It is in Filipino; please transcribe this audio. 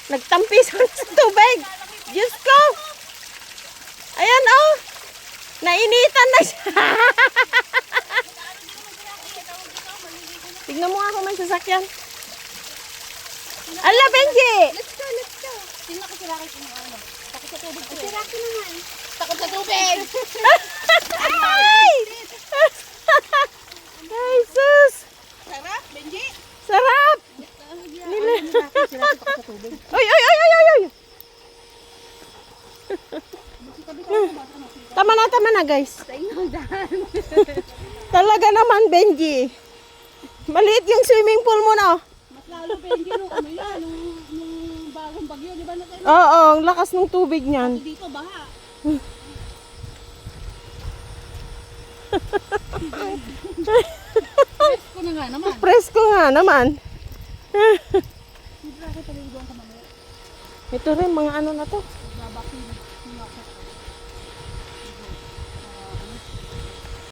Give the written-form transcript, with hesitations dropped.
Nagtampisan sa tubig. Diyos ko. Ayan oh. Nainitan na siya. Tignan mo nga kung may sasakyan. Ala, Benji! Let's go. Tingnan ko si Rocky kung ano. Takot sa tubig ko. Si Rocky naman. Takot sa tubig. Ay! Ay, sus! Sarap, Benji. Sarap! Nila. Si Rocky takot sa tubig. Ay, ay, ay, ay, ay, ay! Tama na, guys. Talaga naman, Benji. Maliit yung swimming pool mo, no? Mas lalo, Benji, nung ano yan, nung bagong bagyo, di ba na tayo? Oo, ang lakas ng tubig niyan. Dito, baha. Presko na nga naman. Presko nga naman. Hindi ako taliguan ka mamaya. Ito rin, mga ano na to. Babakin.